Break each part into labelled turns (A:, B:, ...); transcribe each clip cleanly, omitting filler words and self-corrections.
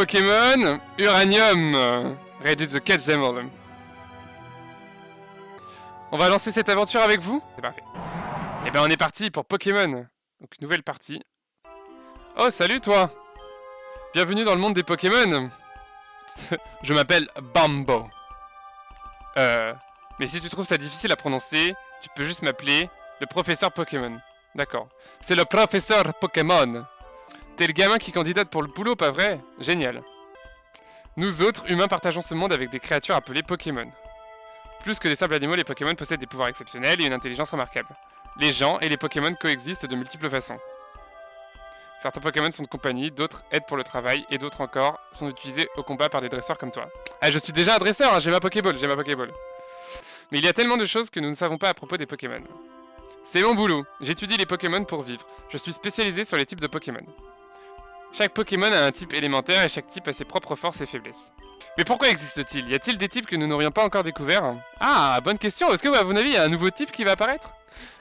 A: Pokémon Uranium. Ready to catch them all. On va lancer cette aventure avec vous. C'est parfait. Et ben on est parti pour Pokémon. Donc nouvelle partie. Oh salut toi. Bienvenue dans le monde des Pokémon. Je m'appelle Bambo. Mais si tu trouves ça difficile à prononcer, tu peux juste m'appeler le professeur Pokémon. D'accord. C'est le professeur Pokémon. T'es le gamin qui candidate pour le boulot, pas vrai? Génial. Nous autres, humains, partageons ce monde avec des créatures appelées Pokémon. Plus que des simples animaux, les Pokémon possèdent des pouvoirs exceptionnels et une intelligence remarquable. Les gens et les Pokémon coexistent de multiples façons. Certains Pokémon sont de compagnie, d'autres aident pour le travail, et d'autres encore sont utilisés au combat par des dresseurs comme toi. Ah, je suis déjà un dresseur, hein, j'ai ma Pokéball. Mais il y a tellement de choses que nous ne savons pas à propos des Pokémon. C'est mon boulot, j'étudie les Pokémon pour vivre. Je suis spécialisé sur les types de Pokémon. Chaque Pokémon a un type élémentaire et chaque type a ses propres forces et faiblesses. Mais pourquoi existe-t-il? Y a-t-il des types que nous n'aurions pas encore découverts? Ah, bonne question. Est-ce que, à mon avis, il y a un nouveau type qui va apparaître?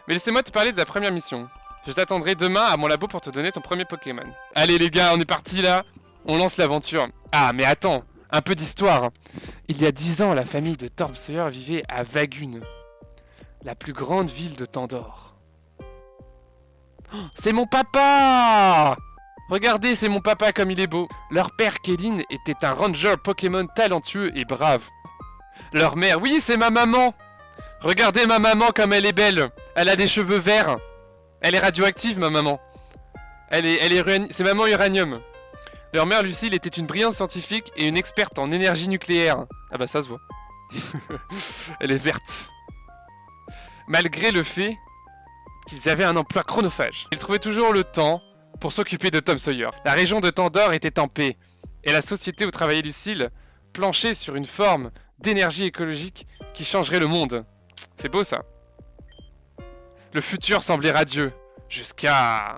A: Mais laissez-moi te parler de la première mission. Je t'attendrai demain à mon labo pour te donner ton premier Pokémon. Allez les gars, on est parti là. On lance l'aventure. Ah, mais attends, un peu d'histoire. Il y a 10 ans, la famille de Tom Sawyer vivait à Vagun, la plus grande ville de Tandor. Oh, c'est mon papa! Regardez, c'est mon papa comme il est beau. Leur père, Kéline, était un ranger Pokémon talentueux et brave. Leur mère, oui, c'est ma maman. Regardez ma maman comme elle est belle. Elle a des cheveux verts. Elle est radioactive, ma maman. C'est maman Uranium. Leur mère, Lucille, était une brillante scientifique et une experte en énergie nucléaire. Ah bah ça se voit. Elle est verte. Malgré le fait qu'ils avaient un emploi chronophage, ils trouvaient toujours le temps pour s'occuper de Tom Sawyer. La région de Tandor était en paix, et la société où travaillait Lucille planchait sur une forme d'énergie écologique qui changerait le monde. C'est beau ça. Le futur semblait radieux, jusqu'à...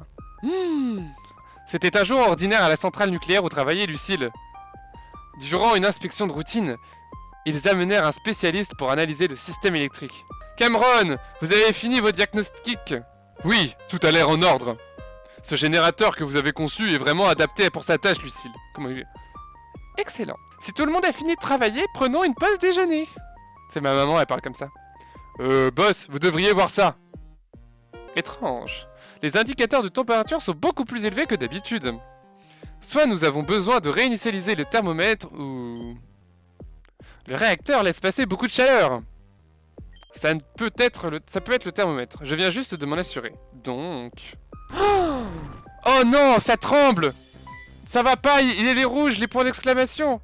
A: C'était un jour ordinaire à la centrale nucléaire où travaillait Lucille. Durant une inspection de routine, ils amenèrent un spécialiste pour analyser le système électrique. Cameron, vous avez fini vos diagnostics? Oui, tout a l'air en ordre. Ce générateur que vous avez conçu est vraiment adapté pour sa tâche, Lucille. Comment il est? Excellent. Si tout le monde a fini de travailler, prenons une pause déjeuner. C'est ma maman, elle parle comme ça. Boss, vous devriez voir ça. Étrange. Les indicateurs de température sont beaucoup plus élevés que d'habitude. Soit nous avons besoin de réinitialiser le thermomètre, ou... Le réacteur laisse passer beaucoup de chaleur. Ça peut être le thermomètre. Je viens juste de m'en assurer. Donc... Oh non, ça tremble! Ça va pas, il est les rouges, les points d'exclamation.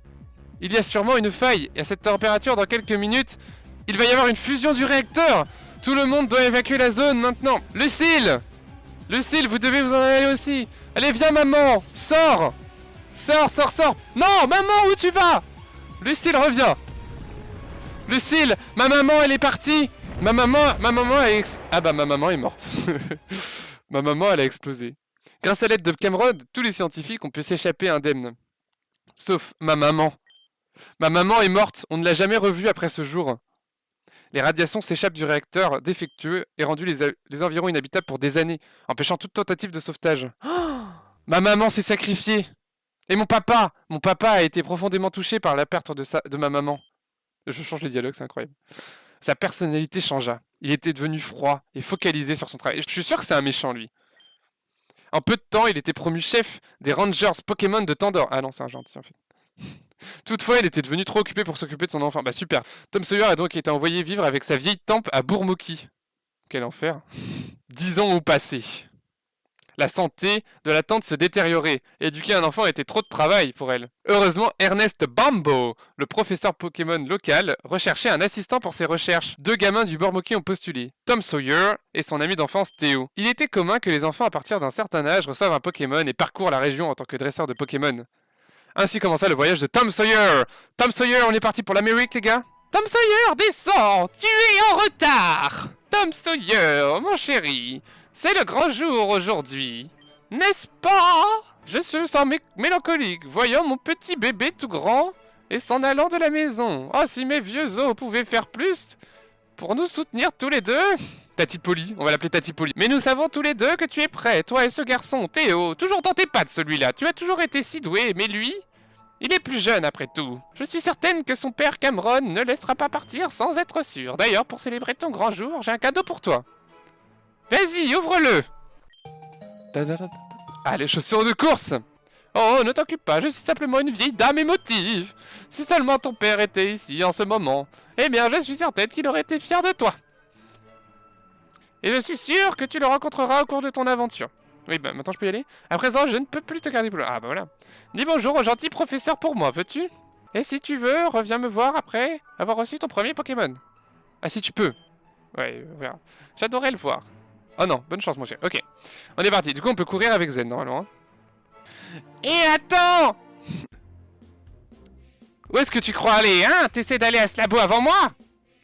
A: Il y a sûrement une faille, et à cette température, dans quelques minutes, il va y avoir une fusion du réacteur. Tout le monde doit évacuer la zone maintenant. Lucille! Lucille, vous devez vous en aller aussi. Allez, viens maman, sors! Sors! Non, maman, où tu vas? Lucille, reviens! Lucille, ma maman, elle est partie. Ma maman, ah bah ma maman est morte. Ma maman, elle a explosé. Grâce à l'aide de Cameron, tous les scientifiques ont pu s'échapper indemnes. Sauf ma maman. Ma maman est morte, on ne l'a jamais revue après ce jour. Les radiations s'échappent du réacteur défectueux et rendu les environs inhabitables pour des années, empêchant toute tentative de sauvetage. Oh, ma maman s'est sacrifiée. Et mon papa a été profondément touché par la perte de ma maman. Je change les dialogues, c'est incroyable. Sa personnalité changea. Il était devenu froid et focalisé sur son travail. Je suis sûr que c'est un méchant, lui. En peu de temps, il était promu chef des Rangers Pokémon de Tandor. Ah non, c'est un gentil, en fait. Toutefois, il était devenu trop occupé pour s'occuper de son enfant. Bah super. Tom Sawyer a donc été envoyé vivre avec sa vieille tante à Bourmoki. Quel enfer. 10 ans ont passé. La santé de la tante se détériorait. Éduquer un enfant était trop de travail pour elle. Heureusement, Ernest Bambo, le professeur Pokémon local, recherchait un assistant pour ses recherches. 2 gamins du Bourmoki ont postulé. Tom Sawyer et son ami d'enfance Théo. Il était commun que les enfants à partir d'un certain âge reçoivent un Pokémon et parcourent la région en tant que dresseur de Pokémon. Ainsi commença le voyage de Tom Sawyer. Tom Sawyer, on est parti pour l'Amérique, les gars? Tom Sawyer, descends! Tu es en retard! Tom Sawyer, mon chéri, c'est le grand jour aujourd'hui, n'est-ce pas? Je suis sens mélancolique, voyant mon petit bébé tout grand et s'en allant de la maison. Oh, si mes vieux os pouvaient faire plus pour nous soutenir tous les deux. Tati Polly, on va l'appeler Tati Polly. Mais nous savons tous les deux que tu es prêt, toi et ce garçon, Théo. Toujours dans tes pattes, celui-là. Tu as toujours été si doué, mais lui, Il est plus jeune après tout. Je suis certaine que son père Cameron ne laissera pas partir sans être sûr. D'ailleurs, pour célébrer ton grand jour, j'ai un cadeau pour toi. Vas-y, ouvre-le. Ah, les chaussures de course. Oh, ne t'occupe pas, je suis simplement une vieille dame émotive. Si seulement ton père était ici en ce moment, eh bien, je suis certaine qu'il aurait été fier de toi. Et je suis sûr que tu le rencontreras au cours de ton aventure. Oui, bah maintenant je peux y aller. À présent, je ne peux plus te garder plus. Ah bah voilà. Dis bonjour au gentil professeur pour moi, veux-tu? Et si tu veux, reviens me voir après avoir reçu ton premier Pokémon. Ah si tu peux. Ouais, on verra. J'adorais le voir. Oh non, bonne chance mon cher. Ok, on est parti. Du coup, on peut courir avec Zen normalement. Et attends! Où est-ce que tu crois aller, hein? T'essaies d'aller à ce labo avant moi?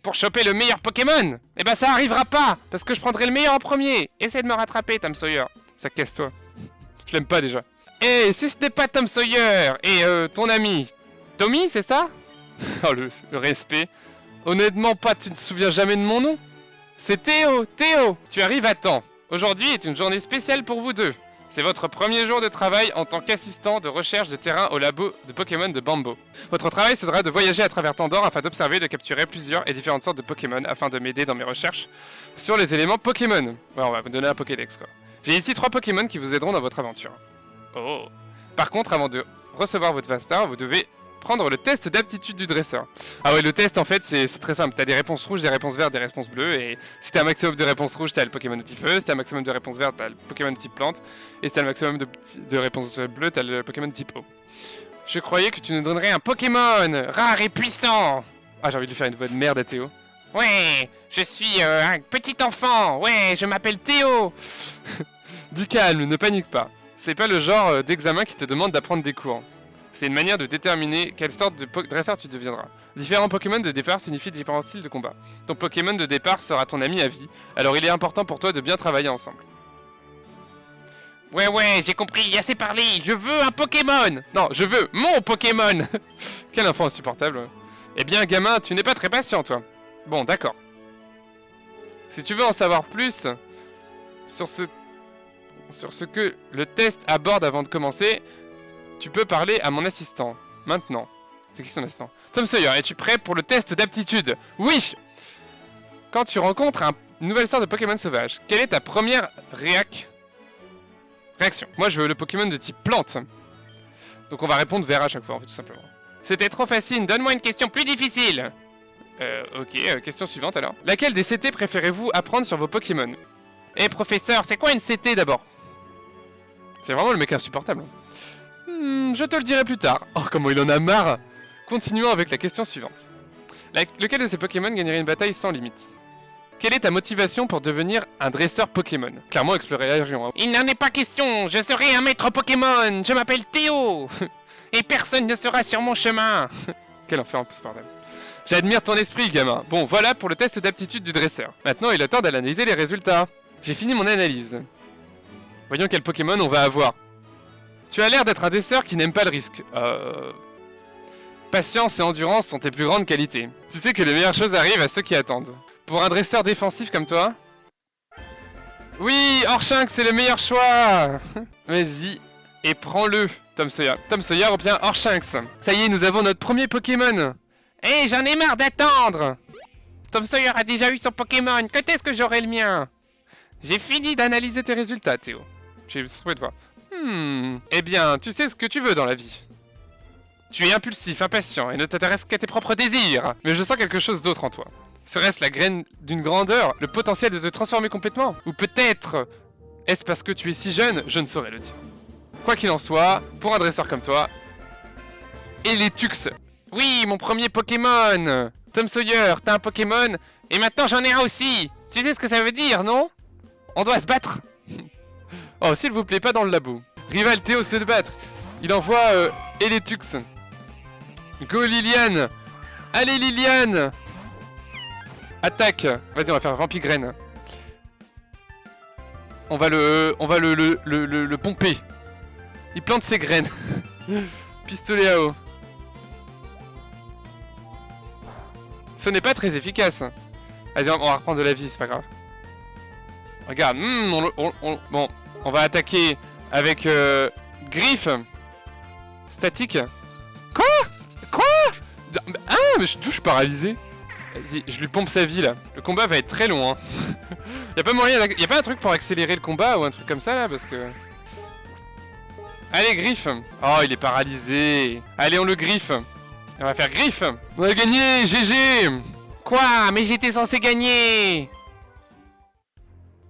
A: Pour choper le meilleur Pokémon? Eh ben ça arrivera pas, parce que je prendrai le meilleur en premier. Essaie de me rattraper, Tom Sawyer. Ça casse-toi. Je l'aime pas déjà. Et si ce n'est pas Tom Sawyer et ton ami Tommy, c'est ça? Oh le respect. Honnêtement pas, tu ne te souviens jamais de mon nom? C'est Théo, Théo. Tu arrives à temps. Aujourd'hui est une journée spéciale pour vous deux. C'est votre premier jour de travail en tant qu'assistant de recherche de terrain au labo de Pokémon de Bambo. Votre travail sera de voyager à travers Tandor afin d'observer et de capturer plusieurs et différentes sortes de Pokémon afin de m'aider dans mes recherches sur les éléments Pokémon. Ouais, on va vous donner un Pokédex quoi. J'ai ici 3 Pokémon qui vous aideront dans votre aventure. Oh. Par contre, avant de recevoir votre Vastar, vous devez prendre le test d'aptitude du dresseur. Ah ouais, le test en fait c'est très simple. T'as des réponses rouges, des réponses vertes, des réponses bleues. Et si t'as un maximum de réponses rouges, t'as le Pokémon de type feu. Si t'as un maximum de réponses vertes, t'as le Pokémon de type plante. Et si t'as le maximum de réponses bleues, t'as le Pokémon de type eau. Je croyais que tu nous donnerais un Pokémon rare et puissant. Ah, j'ai envie de lui faire une voix de merde à Théo. Ouais, je suis un petit enfant. Ouais, je m'appelle Théo. Du calme, ne panique pas. C'est pas le genre d'examen qui te demande d'apprendre des cours. C'est une manière de déterminer quelle sorte de dresseur tu deviendras. Différents Pokémon de départ signifient différents styles de combat. Ton Pokémon de départ sera ton ami à vie, alors il est important pour toi de bien travailler ensemble. Ouais, j'ai compris, assez parlé, je veux un Pokémon. Non, je veux mon Pokémon. Quel enfant insupportable. Eh bien, gamin, tu n'es pas très patient, toi. Bon, d'accord. Si tu veux en savoir plus sur ce que le test aborde avant de commencer, tu peux parler à mon assistant. Maintenant. C'est qui son assistant? Tom Sawyer, es-tu prêt pour le test d'aptitude? Oui! Quand tu rencontres une nouvelle sorte de Pokémon sauvage, quelle est ta première réaction? Moi, je veux le Pokémon de type plante. Donc on va répondre vert à chaque fois, en fait, tout simplement. C'était trop facile, donne-moi une question plus difficile. Ok, question suivante alors. Laquelle des CT préférez-vous apprendre sur vos Pokémon? Eh professeur, c'est quoi une CT d'abord? C'est vraiment le mec insupportable. Je te le dirai plus tard. Oh, comment il en a marre. Continuons avec la question suivante. Lequel de ces Pokémon gagnerait une bataille sans limite? Quelle est ta motivation pour devenir un dresseur Pokémon? Clairement explorer la région. Hein. Il n'en est pas question. Je serai un maître Pokémon. Je m'appelle Théo. Et personne ne sera sur mon chemin. Quel enfer en plus, bordel. J'admire ton esprit, gamin. Bon, voilà pour le test d'aptitude du dresseur. Maintenant, il est temps d'analyser les résultats. J'ai fini mon analyse. Voyons quel Pokémon on va avoir. Tu as l'air d'être un dresseur qui n'aime pas le risque. Patience et endurance sont tes plus grandes qualités. Tu sais que les meilleures choses arrivent à ceux qui attendent. Pour un dresseur défensif comme toi... Oui, Orchinx, c'est le meilleur choix. Vas-y, et prends-le, Tom Sawyer. Tom Sawyer obtient Orchinx. Ça y est, nous avons notre premier Pokémon. Hé, j'en ai marre d'attendre. Tom Sawyer a déjà eu son Pokémon. Quand est-ce que j'aurai le mien? J'ai fini d'analyser tes résultats, Théo. J'ai trouvé de voir. Eh bien, tu sais ce que tu veux dans la vie. Tu es impulsif, impatient, et ne t'intéresses qu'à tes propres désirs. Mais je sens quelque chose d'autre en toi. Serait-ce la graine d'une grandeur, le potentiel de te transformer complètement? Ou peut-être, est-ce parce que tu es si jeune? Je ne saurais le dire. Quoi qu'il en soit, pour un dresseur comme toi... Eletux. Oui, mon premier Pokémon. Tom Sawyer, t'as un Pokémon, et maintenant j'en ai un aussi. Tu sais ce que ça veut dire, non? On doit se battre. Oh, s'il vous plaît, pas dans le labo. Rival Théo sait se battre. Il envoie Eletux. Go Liliane. Allez Liliane. Attaque. Vas-y, on va faire Vampigraine. On va le pomper. Il plante ses graines. Pistolet à eau. Ce n'est pas très efficace. Vas-y, on va reprendre de la vie, c'est pas grave. Regarde, bon, on va attaquer avec griffe statique. mais d'où je suis paralysé? Vas-y, je lui pompe sa vie là. Le combat va être très long, hein. Y'a pas moyen, y a pas un truc pour accélérer le combat ou un truc comme ça là, parce que... Allez, griffe. Oh, il est paralysé. Allez, on le griffe. On va faire griffe. On a gagné, GG. Quoi? Mais j'étais censé gagner.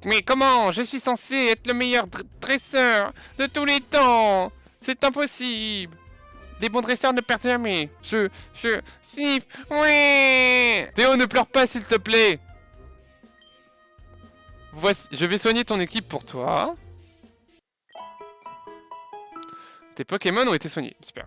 A: Mais comment? Je suis censé être le meilleur dresseur de tous les temps. C'est impossible. Les bons dresseurs ne perdent jamais. Sniff. Ouais. Théo, ne pleure pas, s'il te plaît. Voici, je vais soigner ton équipe pour toi. Tes Pokémon ont été soignés, super.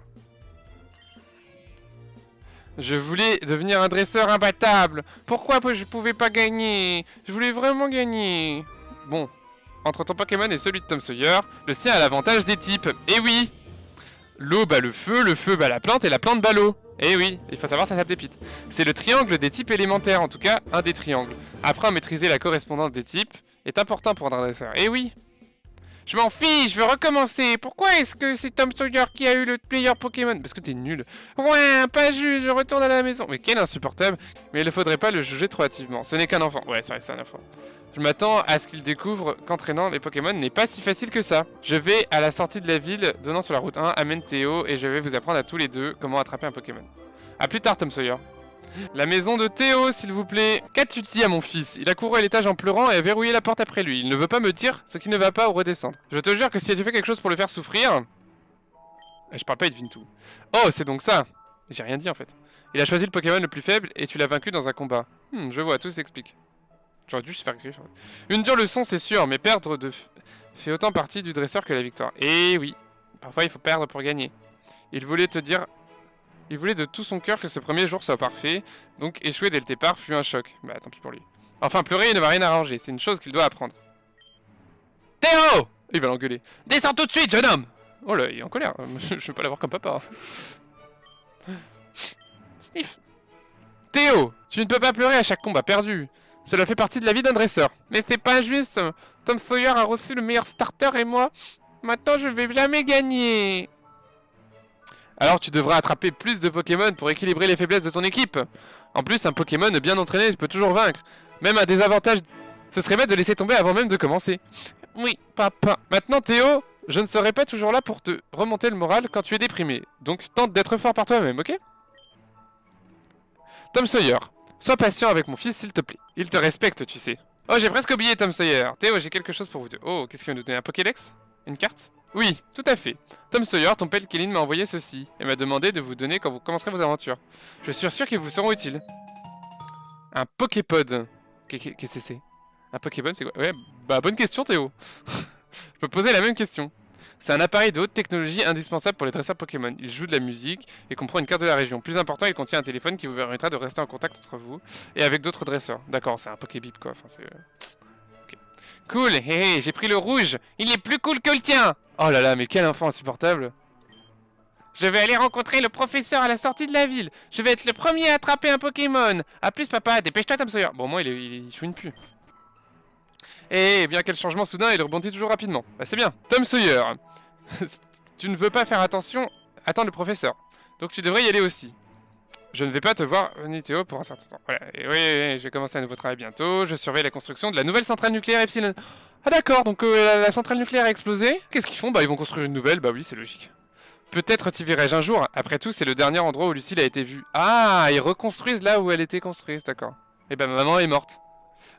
A: Je voulais devenir un dresseur imbattable. Pourquoi je pouvais pas gagner? Je voulais vraiment gagner. Bon, entre ton Pokémon et celui de Tom Sawyer, le sien a l'avantage des types. Eh oui! L'eau bat le feu bat la plante et la plante bat l'eau. Eh oui, il faut savoir ça tape des pites. C'est le triangle des types élémentaires, en tout cas un des triangles. Après, maîtriser la correspondance des types est important pour un dresseur. Eh oui! Je m'en fiche, je veux recommencer. Pourquoi est-ce que c'est Tom Sawyer qui a eu le meilleur Pokémon? Parce que t'es nul. Ouais, pas juste, je retourne à la maison. Mais quel insupportable. Mais il ne faudrait pas le juger trop hâtivement. Ce n'est qu'un enfant. Ouais, c'est vrai, c'est un enfant. Je m'attends à ce qu'il découvre qu'entraînant les Pokémon n'est pas si facile que ça. Je vais à la sortie de la ville, donnant sur la route 1, amène Théo, et je vais vous apprendre à tous les deux comment attraper un Pokémon. A plus tard, Tom Sawyer. La maison de Théo, s'il vous plaît. Qu'as-tu dit à mon fils? Il a couru à l'étage en pleurant et a verrouillé la porte après lui. Il ne veut pas me dire ce qui ne va pas ou redescendre. Je te jure que si tu fais quelque chose pour le faire souffrir... Je parle pas, il devine tout. Oh, c'est donc ça. J'ai rien dit en fait. Il a choisi le Pokémon le plus faible et tu l'as vaincu dans un combat. Je vois, tout s'explique. J'aurais dû se faire griffe. Une dure leçon, c'est sûr, mais perdre fait autant partie du dresseur que la victoire. Et oui, parfois il faut perdre pour gagner. Il voulait te dire... Il voulait de tout son cœur que ce premier jour soit parfait, donc échouer dès le départ fut un choc. Bah tant pis pour lui. Enfin, pleurer ne va rien arranger, c'est une chose qu'il doit apprendre. Théo! Il va l'engueuler. Descends tout de suite, jeune homme! Oh là, il est en colère, je veux pas l'avoir comme papa. Sniff. Théo, tu ne peux pas pleurer à chaque combat perdu. Cela fait partie de la vie d'un dresseur. Mais c'est pas juste. Tom Sawyer a reçu le meilleur starter et moi, maintenant je vais jamais gagner. Alors tu devras attraper plus de Pokémon pour équilibrer les faiblesses de ton équipe. En plus, un Pokémon bien entraîné peut toujours vaincre. Même un désavantage, ce serait bête de laisser tomber avant même de commencer. Oui, papa. Maintenant Théo, je ne serai pas toujours là pour te remonter le moral quand tu es déprimé. Donc tente d'être fort par toi-même, ok? Tom Sawyer, sois patient avec mon fils s'il te plaît. Il te respecte, tu sais. Oh, j'ai presque oublié Tom Sawyer. Théo, j'ai quelque chose pour vous deux. Oh, qu'est-ce qu'il va nous donner? Un Pokédex? Une carte? Oui, tout à fait. Tom Sawyer, ton père Kéline m'a envoyé ceci et m'a demandé de vous donner quand vous commencerez vos aventures. Je suis sûr qu'ils vous seront utiles. Un Poképod. Qu'est-ce que c'est? Un Pokéball, c'est quoi? Ouais, bah bonne question Théo. Je peux poser la même question. C'est un appareil de haute technologie indispensable pour les dresseurs Pokémon. Il joue de la musique et comprend une carte de la région. Plus important, il contient un téléphone qui vous permettra de rester en contact entre vous et avec d'autres dresseurs. D'accord, c'est un Pokébip quoi. Enfin, okay. Cool, hé hé, j'ai pris le rouge. Il est plus cool que le tien. Oh là là, mais quel enfant insupportable. Je vais aller rencontrer le professeur à la sortie de la ville. Je vais être le premier à attraper un Pokémon. A plus papa, dépêche-toi Tom Sawyer. Bon, moi il chouine plus. Eh bien quel changement soudain, il rebondit toujours rapidement. Bah c'est bien. Tom Sawyer. Tu ne veux pas faire attention, attends le professeur. Donc tu devrais y aller aussi. Je ne vais pas te voir, Théo, pour un certain temps. Voilà. Et oui, je vais commencer un nouveau travail bientôt. Je surveille la construction de la nouvelle centrale nucléaire Epsilon. Ah d'accord, donc la centrale nucléaire a explosé. Qu'est-ce qu'ils font? Bah ils vont construire une nouvelle, bah oui, c'est logique. Peut-être t'y verrai-je un jour. Après tout, c'est le dernier endroit où Lucille a été vue. Ah, ils reconstruisent là où elle était construite, d'accord. Et bah ma maman est morte.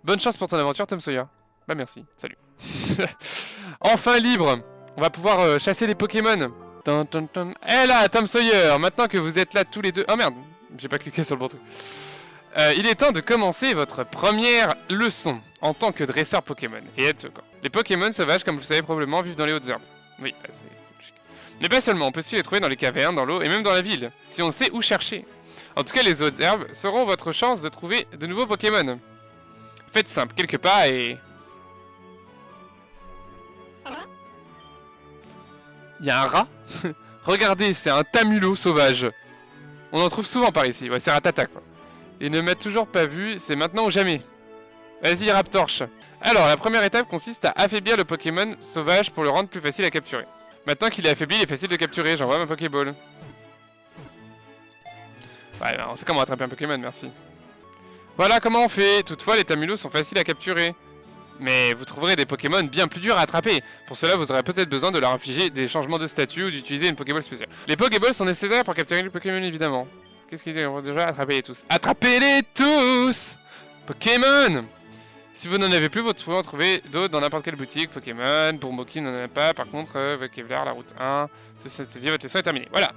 A: Bonne chance pour ton aventure, Tom Sawyer. Bah merci, salut. Enfin libre. On va pouvoir chasser les Pokémon. Eh là, Tom Sawyer, maintenant que vous êtes là tous les deux... Oh merde, j'ai pas cliqué sur le bon truc. Il est temps de commencer votre première leçon en tant que dresseur Pokémon. Et quoi. Les Pokémon sauvages, comme vous le savez probablement, vivent dans les hautes herbes. Oui, bah, c'est logique. Mais pas seulement, on peut aussi les trouver dans les cavernes, dans l'eau et même dans la ville, si on sait où chercher. En tout cas, les hautes herbes seront votre chance de trouver de nouveaux Pokémon. Faites simple, quelques pas et... Il y a un rat. Regardez, c'est un tamulo sauvage. On en trouve souvent par ici. Ouais, c'est Ratata, quoi. Il ne m'a toujours pas vu, c'est maintenant ou jamais. Vas-y, Raptorche. Alors, la première étape consiste à affaiblir le Pokémon sauvage pour le rendre plus facile à capturer. Maintenant qu'il est affaibli, il est facile de capturer. J'envoie ma Pokéball. Ouais, on sait comment attraper un Pokémon, merci. Voilà comment on fait. Toutefois, les Tamulos sont faciles à capturer. Mais vous trouverez des Pokémon bien plus durs à attraper. Pour cela, vous aurez peut-être besoin de leur infliger des changements de statut ou d'utiliser une Pokéball spéciale. Les Pokéballs sont nécessaires pour capturer les Pokémon, évidemment. Qu'est-ce qu'il dit? On va déjà attraper-les tous. Attrapez-les tous! Pokémon! Si vous n'en avez plus, vous pouvez en trouver d'autres dans n'importe quelle boutique. Pokémon, pour Moki n'en a pas. Par contre, avec Kevlar, la route 1. Ceci dit, votre leçon est terminée. Voilà.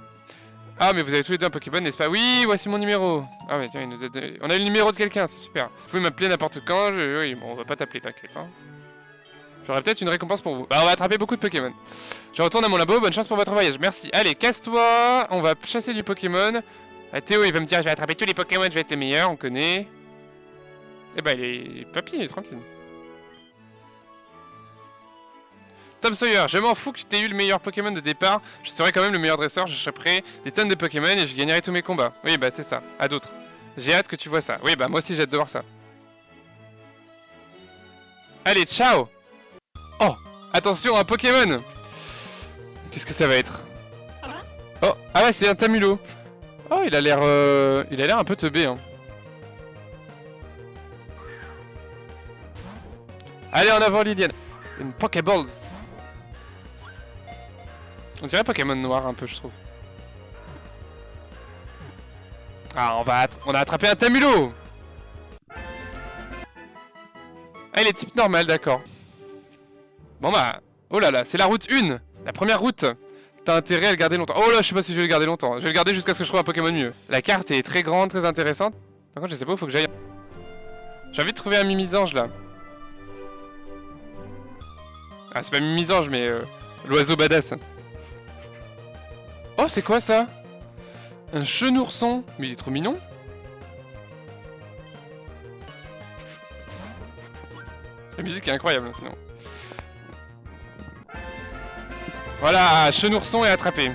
A: Ah, mais vous avez tous les deux un Pokémon, n'est-ce pas? Oui, voici mon numéro. Ah ouais, tiens, il nous a donné... On a le numéro de quelqu'un, c'est super. Vous pouvez m'appeler n'importe quand. Oui, bon, on va pas t'appeler, t'inquiète. Hein. J'aurai peut-être une récompense pour vous. Bah, on va attraper beaucoup de Pokémon. Je retourne à mon labo, bonne chance pour votre voyage. Merci. Allez, casse-toi. On va chasser du Pokémon. Ah, Théo, il va me dire, je vais attraper tous les Pokémon, je vais être le meilleur, on connaît. Eh bah, il est... Papy, il est tranquille. Tom Sawyer, je m'en fous que tu aies eu le meilleur Pokémon de départ, je serai quand même le meilleur dresseur, je choperai des tonnes de Pokémon et je gagnerai tous mes combats. Oui, bah c'est ça, à d'autres. J'ai hâte que tu vois ça. Oui, bah moi aussi j'ai hâte de voir ça. Allez, ciao! Oh, attention, un Pokémon! Qu'est-ce que ça va être? Oh, ah ouais, c'est un Tamulo. Oh, il a l'air un peu teubé, hein. Allez, en avant, Liliane. Une Pokéballs. On dirait Pokémon noir un peu, je trouve. Ah, on a attrapé un Tamulo. Ah, il est type normal, d'accord. Bon bah, oh là là, c'est la route 1. La première route. T'as intérêt à le garder longtemps. Oh là, je sais pas si je vais le garder longtemps. Je vais le garder jusqu'à ce que je trouve un Pokémon mieux. La carte est très grande, très intéressante. Par contre, je sais pas où faut que j'aille. J'ai envie de trouver un Mimisange là. Ah, c'est pas Mimisange, mais l'oiseau badass. Oh, c'est quoi ça? Un chenourson. Mais il est trop mignon. La musique est incroyable, sinon. Voilà, chenourson est attrapé.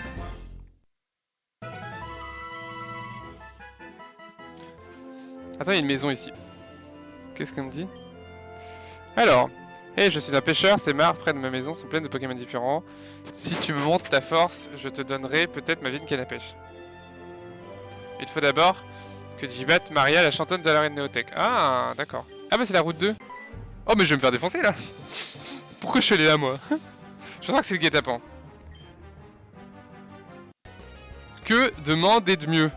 A: Attends, il y a une maison ici. Qu'est-ce qu'on me dit? Alors, hey, je suis un pêcheur, ces mares près de ma maison sont pleines de Pokémon différents. Si tu me montres ta force, je te donnerai peut-être ma vie de canne à pêche. Il faut d'abord que tu battes Maria, la chanteuse de l'arène Néotech. Ah, d'accord. Ah bah c'est la route 2. Oh mais je vais me faire défoncer là. Pourquoi je suis allé là moi? Je sens que c'est le guet-apens. Que demander de mieux?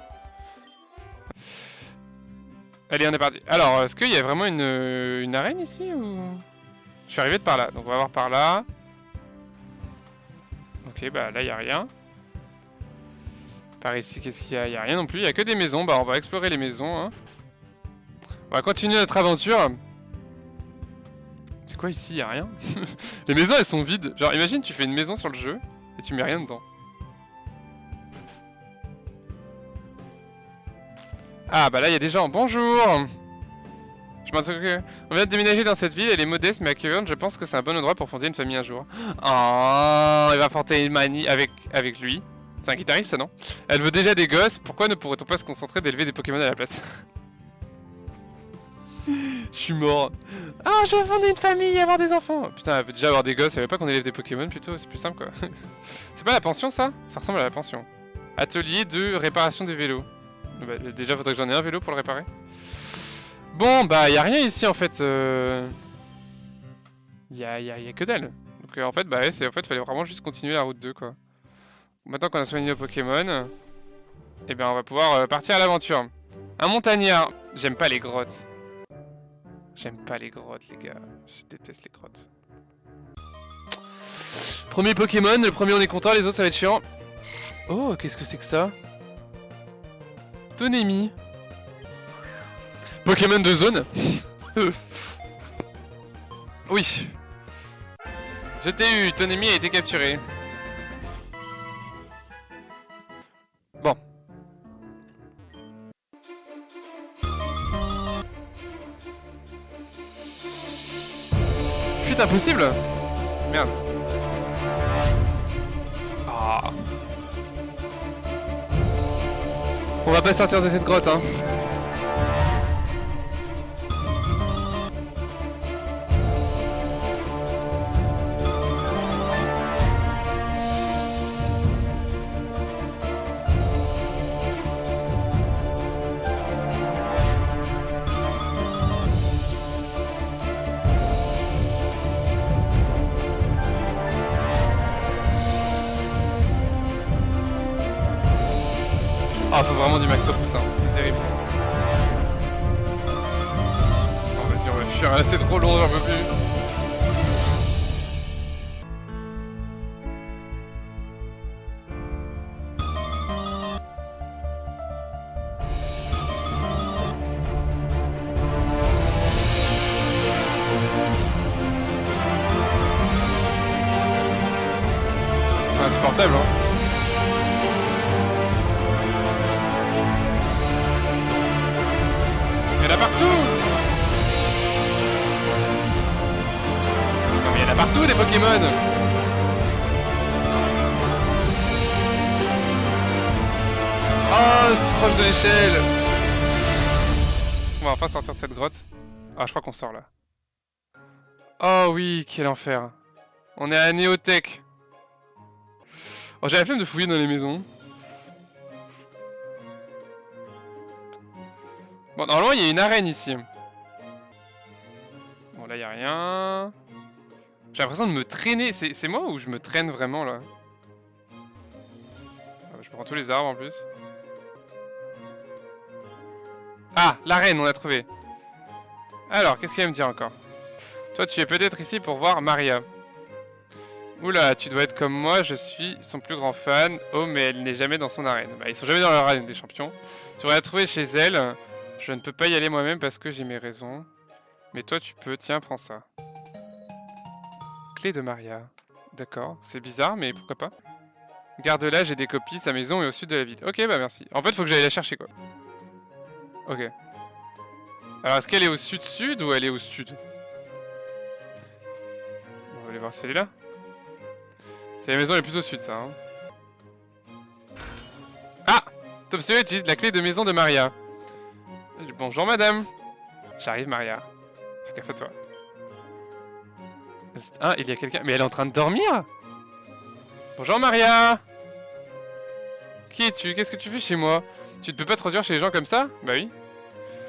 A: Allez, on est parti. Alors, est-ce qu'il y a vraiment une arène ici ou... Je suis arrivé de par là, donc on va voir par là. Ok, bah là, il n'y a rien. Par ici, qu'est-ce qu'il y a? Il n'y a rien non plus, il n'y a que des maisons. Bah, on va explorer les maisons. Hein. On va continuer notre aventure. C'est quoi ici? Il n'y a rien. Les maisons, elles sont vides. Genre, imagine, tu fais une maison sur le jeu et tu mets rien dedans. Ah, bah là, il y a des gens. Bonjour! Je m'en que... On vient de déménager dans cette ville, elle est modeste mais accueillante, je pense que c'est un bon endroit pour fonder une famille un jour. Oh, il va fonder une manie avec lui. C'est un guitariste ça, non? Elle veut déjà des gosses, pourquoi ne pourrait-on pas se concentrer d'élever des Pokémon à la place? Je suis mort. Ah, je veux fonder une famille et avoir des enfants. Putain, elle veut déjà avoir des gosses, elle veut pas qu'on élève des Pokémon plutôt, c'est plus simple quoi. C'est pas la pension ça? Ça ressemble à la pension. Atelier de réparation des vélos. Bah, déjà faudrait que j'en ai un vélo pour le réparer. Bon, bah, y a rien ici, en fait. Y a que dalle. Donc, en fait, bah, ouais, en fait, fallait vraiment juste continuer la route 2, quoi. Maintenant qu'on a soigné nos Pokémon, eh bien, on va pouvoir partir à l'aventure. Un montagnard. J'aime pas les grottes. J'aime pas les grottes, les gars. Je déteste les grottes. Premier Pokémon, le premier on est content, les autres ça va être chiant. Oh, qu'est-ce que c'est que ça? Tonemi. Pokémon de zone. Oui. Je t'ai eu, ton ennemi a été capturé. Bon. Fuite impossible. Merde. Ah. On va pas sortir de cette grotte, hein. Ah, faut vraiment du max repousse, hein. C'est terrible. Bon, vas-y, on va fuir. Là, c'est trop long, j'en peux plus. C'est insupportable, hein. Il y en a partout. Non mais il y en a partout des Pokémon. Oh, si proche de l'échelle. Est-ce qu'on va enfin sortir de cette grotte? Ah, je crois qu'on sort là. Oh oui, quel enfer. On est à Néotech. Oh, j'ai la flemme de fouiller dans les maisons. Bon, normalement, il y a une arène ici. Bon, là, il n'y a rien. J'ai l'impression de me traîner. C'est moi ou je me traîne vraiment, là? Ah, je prends tous les arbres, en plus. Ah, l'arène, on l'a trouvé. Alors, qu'est-ce qu'il va me dire encore? Toi, tu es peut-être ici pour voir Maria. Oula, tu dois être comme moi, je suis son plus grand fan. Oh, mais elle n'est jamais dans son arène. Bah, ils sont jamais dans leur arène, les champions. Tu aurais la trouver chez elle. Je ne peux pas y aller moi-même parce que j'ai mes raisons. Mais toi, tu peux. Tiens, prends ça. Clé de Maria. D'accord, c'est bizarre, mais pourquoi pas. Garde-la, j'ai des copies, sa maison est au sud de la ville. Ok, bah merci. En fait, faut que j'aille la chercher, quoi. Ok. Alors, est-ce qu'elle est au sud-sud ou elle est au sud? On va aller voir si elle est là. C'est la maison la plus au sud, ça. Hein. Ah! Top Sawyer utilise la clé de maison de Maria. Bonjour, madame. J'arrive, Maria. Fais gaffe à toi. Ah, il y a quelqu'un... Mais elle est en train de dormir? Bonjour, Maria. Qui es-tu? Qu'est-ce que tu fais chez moi? Tu ne peux pas te produire chez les gens comme ça? Bah oui.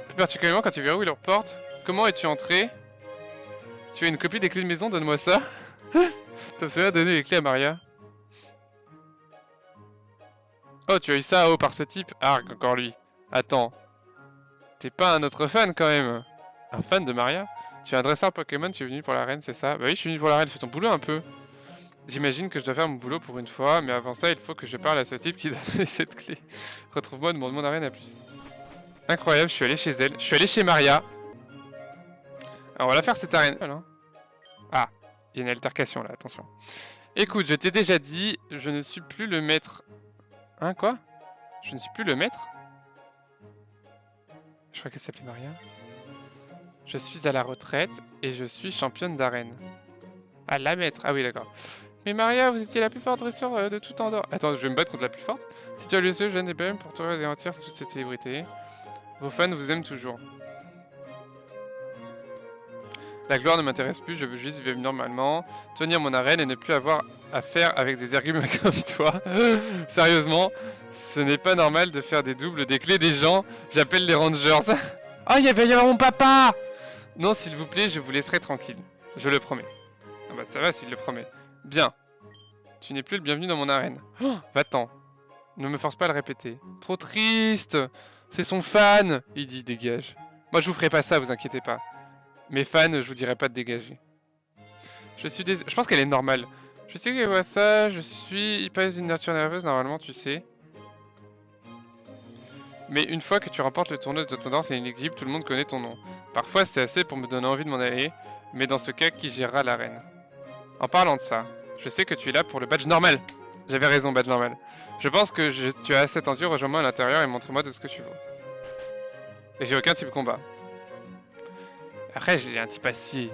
A: Plus particulièrement quand tu verrouilles leur porte. Comment es-tu entré? Tu as une copie des clés de maison? Donne-moi ça. T'as souhaité donner les clés à Maria. Oh, tu as eu ça, oh, par ce type. Ah, encore lui. Attends. T'es pas un autre fan, quand même. Un fan de Maria? Tu es un dresseur Pokémon, tu es venu pour l'arène, c'est ça? Bah oui, je suis venu pour l'arène, fais ton boulot un peu. J'imagine que je dois faire mon boulot pour une fois, mais avant ça, il faut que je parle à ce type qui donne cette clé. Retrouve-moi, demande mon arène à plus. Incroyable, je suis allé chez elle. Je suis allé chez Maria. Alors, on va la faire cette arène. Ah, il y a une altercation là, attention. Écoute, je t'ai déjà dit, je ne suis plus le maître. Hein, quoi? Je ne suis plus le maître? Je crois qu'elle s'appelait Maria. Je suis à la retraite et je suis championne d'arène. Ah, la maître. Ah oui, d'accord. Mais Maria, vous étiez la plus forte dresseur de tout Andorre. Attends, je vais me battre contre la plus forte. Si tu as le seul, je n'ai pas même pour toi garantir toute cette célébrité. Vos fans vous aiment toujours. La gloire ne m'intéresse plus, je veux juste vivre normalement, tenir mon arène et ne plus avoir à faire avec des arguments comme toi. Sérieusement, ce n'est pas normal de faire des doubles des clés des gens. J'appelle les rangers. Ah, il va y avoir mon papa! Non, s'il vous plaît, je vous laisserai tranquille. Je le promets. Ah bah ça va s'il le promet. Bien. Tu n'es plus le bienvenu dans mon arène. Oh, va-t'en. Ne me force pas à le répéter. Trop triste. C'est son fan. Il dit dégage. Moi je vous ferai pas ça, vous inquiétez pas. Mes fans, je vous dirai pas de dégager. Je pense qu'elle est normale. Je sais qu'elle voit ça, je suis pas une nature nerveuse normalement, tu sais. Mais une fois que tu remportes le tournoi de tendance et une équipe, tout le monde connaît ton nom. Parfois c'est assez pour me donner envie de m'en aller, mais dans ce cas, qui gérera l'arène? En parlant de ça, je sais que tu es là pour le badge normal. J'avais raison, badge normal. Je pense que tu as assez tendu, rejoins-moi à l'intérieur et montre-moi tout ce que tu veux. Et j'ai aucun type de combat. Après, j'ai un type acier.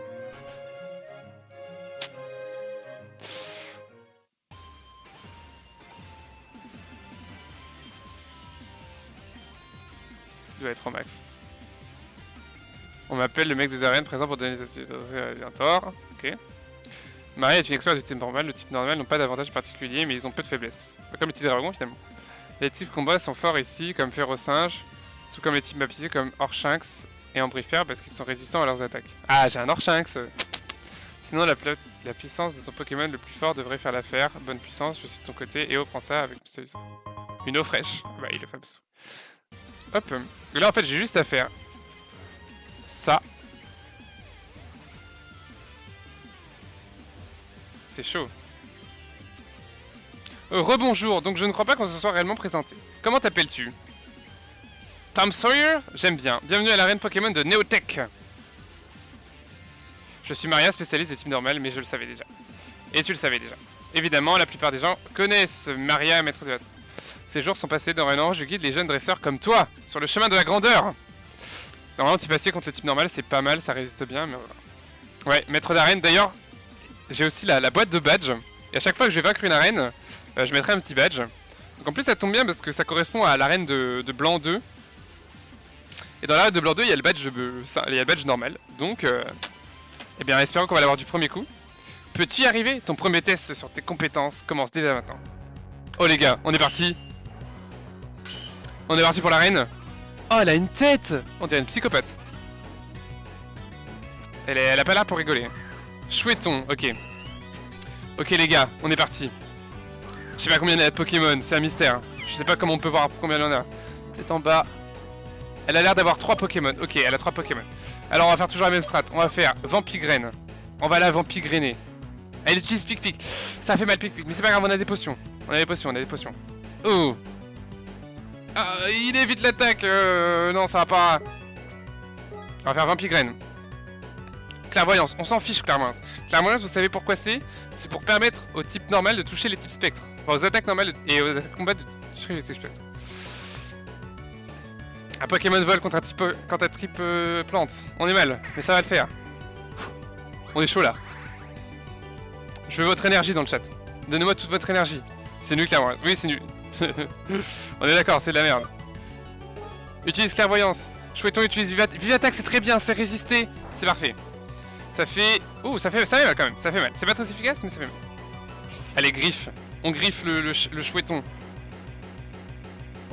A: Il doit être au max. On m'appelle le mec des arènes présent pour donner des astuces. Un tort. Ok. Marie est une experte du type normal. Le type normal n'ont pas d'avantage particulier, mais ils ont peu de faiblesses. Comme les types dragons finalement. Les types combats sont forts ici, comme Férocinge, tout comme les types baptisés comme Orchinx et Ambrifère, parce qu'ils sont résistants à leurs attaques. Ah, j'ai un Orchinx. Sinon, la puissance de ton Pokémon le plus fort devrait faire l'affaire. Bonne puissance, je suis de ton côté. Et oh, prends ça avec solution. Une eau fraîche. Bah, il le fait. Hop. Et là, en fait, j'ai juste à faire ça. C'est chaud. Rebonjour, donc je ne crois pas qu'on se soit réellement présenté. Comment t'appelles-tu? Tom Sawyer? J'aime bien. Bienvenue à l'arène Pokémon de Neotech. Je suis Maria, spécialiste de type normal, mais je le savais déjà. Et tu le savais déjà. Évidemment, la plupart des gens connaissent Maria, maître de la... Ces jours sont passés dans un an, je guide les jeunes dresseurs comme toi, sur le chemin de la grandeur. Normalement, anti-passier contre le type normal, c'est pas mal, ça résiste bien, mais voilà. Ouais, maître d'arène, d'ailleurs, j'ai aussi la boîte de badge. Et à chaque fois que je vais vaincre une arène, je mettrai un petit badge. Donc en plus, ça tombe bien parce que ça correspond à l'arène de Blanc 2. Et dans l'arène de Blanc 2, il y a le badge normal. Donc, eh bien, espérons qu'on va l'avoir du premier coup. Peux-tu y arriver? Ton premier test sur tes compétences commence déjà maintenant. Oh les gars, on est parti. On est parti pour l'arène. Oh, elle a une tête. On dirait une psychopathe. Elle a pas l'air pour rigoler. Chouetton, ok. Ok les gars, on est parti. Je sais pas combien il y a de Pokémon, c'est un mystère. Je sais pas comment on peut voir combien il y en a. Peut-être en bas. Elle a l'air d'avoir 3 Pokémon. Ok, elle a 3 Pokémon. Alors on va faire toujours la même strat. On va faire Vampigraine. On va la Vampigrainer. Elle utilise Pic-Pic. Ça fait mal Pic-Pic, mais c'est pas grave, on a des potions. On a des potions. Oh. Ah, il évite l'attaque. Non, ça va pas. On va faire Vampigraine. Clairvoyance, on s'en fiche Clairvoyance. Clairvoyance, vous savez pourquoi c'est? C'est pour permettre au type normal de toucher les types spectres. Enfin, aux attaques normales et aux attaques combat de toucher les types spectres. Un Pokémon vol contre un type plante. On est mal, mais ça va le faire. On est chaud là. Je veux votre énergie dans le chat. Donnez-moi toute votre énergie. C'est nul Clairvoyance. Oui, c'est nul. On est d'accord, c'est de la merde. Utilise Clairvoyance. Chouetton utilise Vivatak, c'est très bien, c'est résister. C'est parfait. Ça fait... Oh, ça fait mal quand même, ça fait mal. C'est pas très efficace, mais ça fait mal. Allez, griffe. On griffe le chouetton.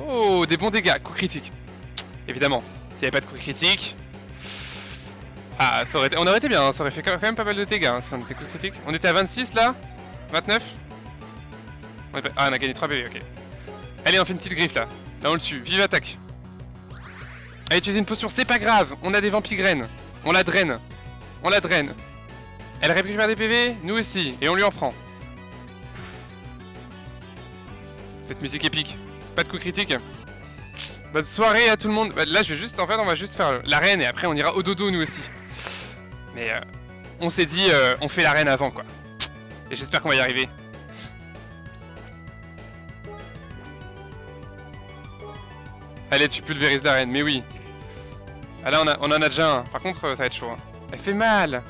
A: Oh, des bons dégâts. Coup critique. Évidemment, s'il n'y avait pas de coup critique... Ah, ça aurait été... on aurait été bien, hein. Ça aurait fait quand même pas mal de dégâts, hein, si on était coup critique. On était à 26, là 29 Ah, on a gagné 3 PV, ok. Allez, on fait une petite griffe, là. Là, on le tue. Vive attaque. Allez, utiliser une potion, c'est pas grave. On a des vampigraines. On la draine. On la draine. Elle récupère des PV, nous aussi, et on lui en prend. Cette musique épique. Pas de coup critique. Bonne soirée à tout le monde. Là, je vais juste, en fait, on va juste faire l'arène et après on ira au dodo nous aussi. Mais on s'est dit, on fait l'arène avant quoi. Et j'espère qu'on va y arriver. Allez, tu pulvérises l'arène, mais oui. Ah là, on en a déjà un. Par contre, ça va être chaud. Hein. Elle fait mal.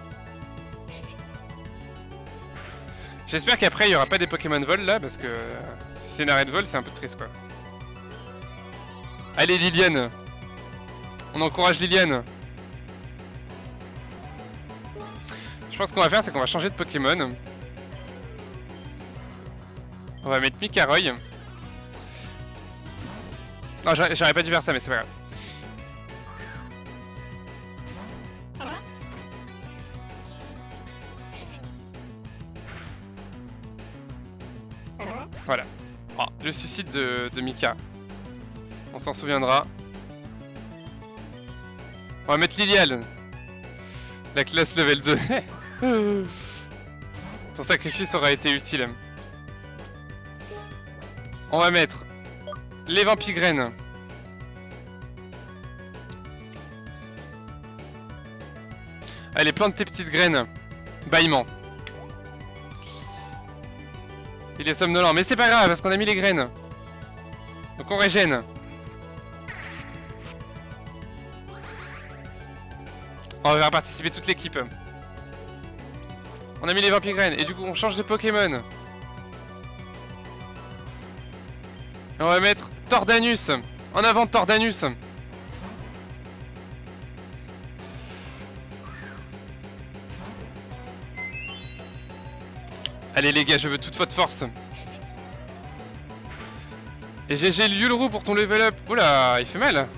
A: J'espère qu'après il n'y aura pas des Pokémon vol là, parce que si c'est une arène vol, c'est un peu triste quoi. Allez Liliane. On encourage Liliane. Je pense qu'on va faire, c'est qu'on va changer de Pokémon. On va mettre Mikaroy. Non, j'aurais pas dû faire ça, mais c'est pas grave. Voilà. Oh, le suicide de Mika. On s'en souviendra. On va mettre Liliane. La classe level 2. Ton sacrifice aura été utile. On va mettre les vampigraines. Allez, plante tes petites graines. Bâillement. Il est somnolent, mais c'est pas grave parce qu'on a mis les graines. Donc on régène. On va faire participer toute l'équipe. On a mis les vampigraines et du coup on change de Pokémon. Et on va mettre Tordanus. En avant Tordanus. Allez les gars, je veux toute votre force. Et GG Liulrou pour ton level up. Oula, il fait mal.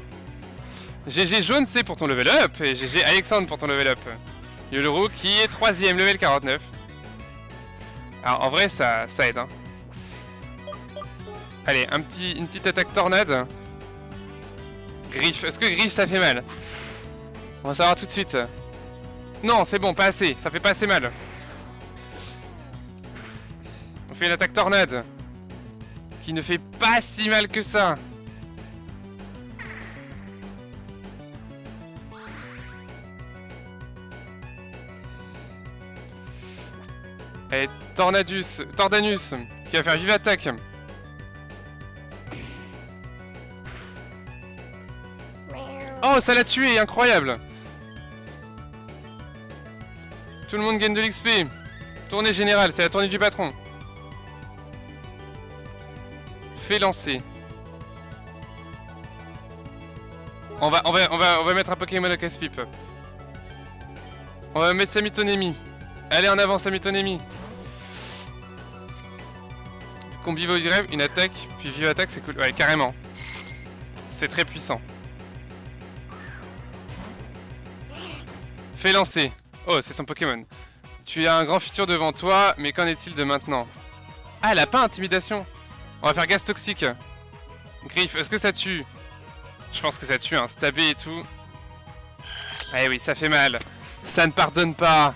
A: GG Jaune C pour ton level up. Et GG Alexandre pour ton level up. Liulrou qui est 3ème, level 49. Alors en vrai, ça aide. Hein. Allez, une petite attaque tornade. Griffe. Est-ce que griffe ça fait mal? On va savoir tout de suite. Non, c'est bon, pas assez. Ça fait pas assez mal. On fait une attaque tornade. Qui ne fait pas si mal que ça. Allez, Tordanus, qui va faire vive attaque. Oh, ça l'a tué, incroyable. Tout le monde gagne de l'XP. Tournée générale, c'est la tournée du patron. Fait lancer. On va mettre un Pokémon au casse-pipe. On va mettre Samitonemi. Allez en avant Samitonemi. Combi Grève, une attaque, puis vive attaque, c'est cool. Ouais, carrément. C'est très puissant. Fais lancer. Oh, c'est son Pokémon. Tu as un grand futur devant toi, mais qu'en est-il de maintenant? Ah, elle a pas intimidation. On va faire gaz toxique. Griffe, est-ce que ça tue? Je pense que ça tue, hein. Stabé et tout. Eh oui, ça fait mal. Ça ne pardonne pas.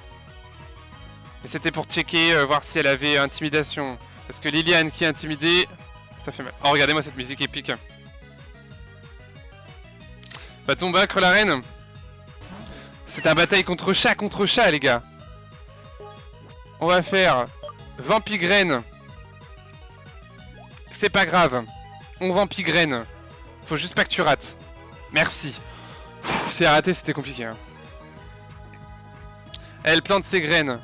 A: Et c'était pour checker, voir si elle avait intimidation. Parce que Liliane qui est intimidée, ça fait mal. Oh, regardez-moi cette musique épique. Va tomber vaincre la reine. C'est un bataille contre chat, les gars. On va faire Vampigraine. C'est pas grave. On Vampigraine. Faut juste pas que tu rates. Merci. Si elle a raté, c'était compliqué. Hein. Elle plante ses graines.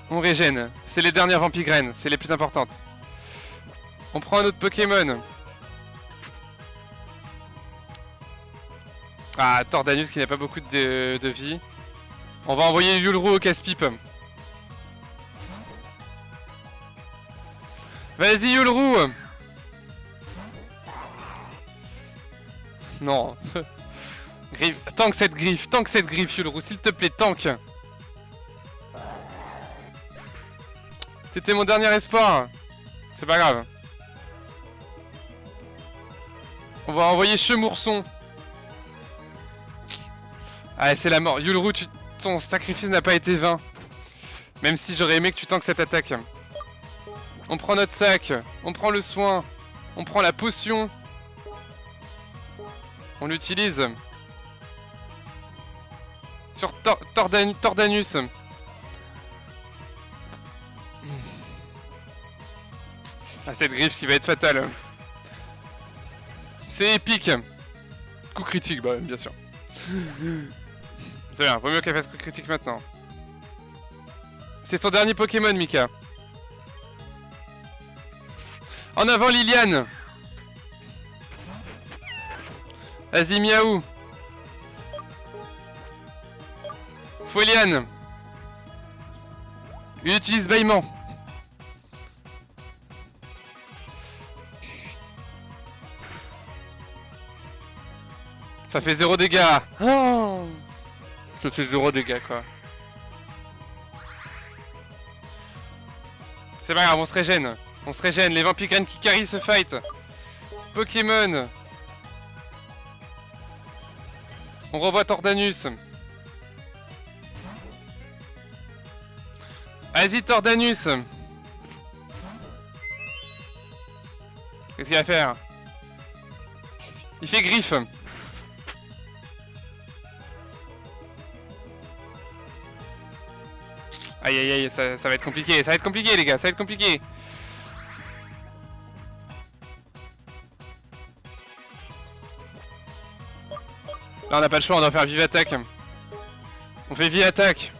A: On régène. C'est les dernières Vampigraines. C'est les plus importantes. On prend un autre Pokémon. Ah, Tordanus qui n'a pas beaucoup de vie. On va envoyer Yulru au casse-pipe. Vas-y Yulru. Non. Griffe. Tank cette griffe Yulru, s'il te plaît, tank. C'était mon dernier espoir. C'est pas grave. On va envoyer Chemourson. Ah, c'est la mort. Yulru, ton sacrifice n'a pas été vain. Même si j'aurais aimé que tu tankes cette attaque. On prend notre sac. On prend le soin. On prend la potion. On l'utilise. Sur Tordanus. Ah, cette griffe qui va être fatale. C'est épique. Coup critique, bah bien sûr. C'est bien, vaut mieux qu'elle fasse coup critique maintenant. C'est son dernier Pokémon, Mika. En avant, Liliane. Vas-y, miaou. Foliane. Il utilise bâillement. Ça fait 0 dégâts. Oh, ça fait 0 dégâts, quoi. C'est pas grave, on se régène. On se régène. Les Vampigraines qui carry ce fight. Pokémon. On revoit Tordanus. Vas-y, Tordanus. Qu'est-ce qu'il va faire? Il fait griffe. Aïe aïe aïe, ça va être compliqué, les gars, ça va être compliqué. Là on n'a pas le choix, on doit faire vive attaque. On fait vive attaque.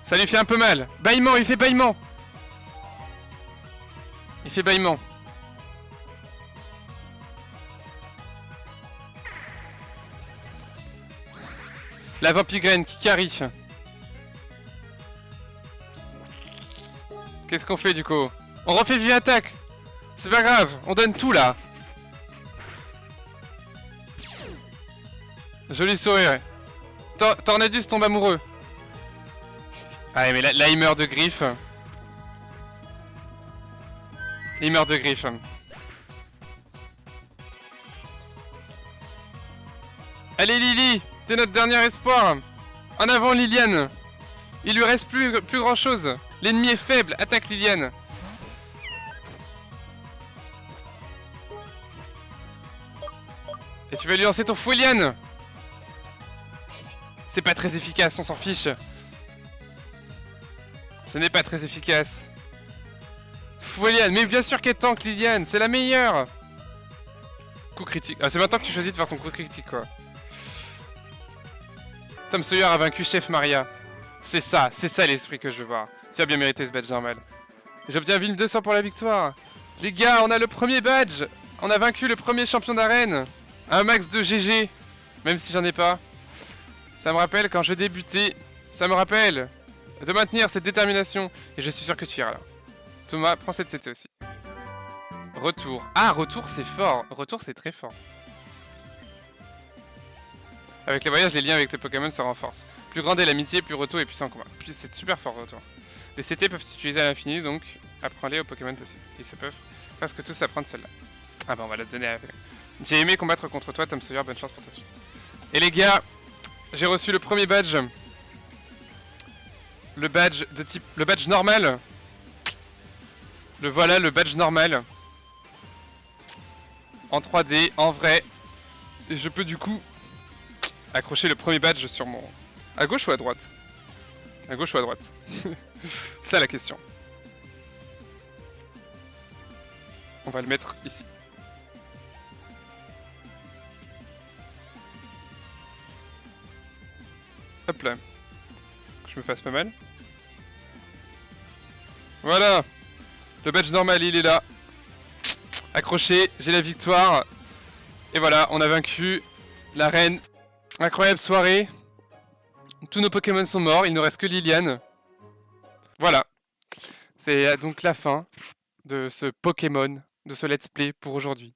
A: Ça lui fait un peu mal. Bâillement, il fait bâillement. Il fait bâillement. La Vampigraine qui carry. Qu'est-ce qu'on fait du coup? On refait vive attaque. C'est pas grave, on donne tout là. Joli sourire. Tornadus tombe amoureux. Ah mais là il meurt de griffe. Il meurt de griffe. Allez Lily, t'es notre dernier espoir. En avant Liliane. Il lui reste plus grand chose. L'ennemi est faible, attaque Liliane. Et tu vas lui lancer ton Fouliane. C'est pas très efficace, on s'en fiche. Ce n'est pas très efficace. Fouliane, mais bien sûr qu'elle tank Liliane, c'est la meilleure. Coup critique. Ah, c'est maintenant que tu choisis de faire ton coup critique, quoi. Tom Sawyer a vaincu Chef Maria. C'est ça l'esprit que je veux voir. Tu as bien mérité ce badge normal. J'obtiens 1200 pour la victoire. Les gars, on a le premier badge. On a vaincu le premier champion d'arène. Un max de GG. Même si j'en ai pas. Ça me rappelle quand je débutais. Ça me rappelle de maintenir cette détermination. Et je suis sûr que tu iras là. Thomas, prends cette CT aussi. Retour. Ah, retour c'est fort. Retour c'est très fort. Avec les voyages, les liens avec tes Pokémon se renforcent. Plus grande est l'amitié, plus retour est puissant en commun. Plus c'est super fort retour. Les CT peuvent s'utiliser à l'infini, donc apprends-les aux Pokémon possibles. Ils se peuvent presque tous apprendre celle-là. Ah bah on va la donner à... J'ai aimé combattre contre toi, Tom Sawyer, bonne chance pour ta suite. Et les gars, j'ai reçu le premier badge. Le badge de type... Le badge normal. Le voilà, le badge normal. En 3D, en vrai. Et je peux du coup... accrocher le premier badge sur mon... À gauche ou à droite? À gauche ou à droite? C'est ça la question. On va le mettre ici. Hop là. Que je me fasse pas mal. Voilà. Le badge normal, il est là. Accroché, j'ai la victoire. Et voilà, on a vaincu la reine. Incroyable soirée. Tous nos Pokémon sont morts, il ne reste que Liliane. Voilà. C'est donc la fin de ce Pokémon, de ce let's play pour aujourd'hui.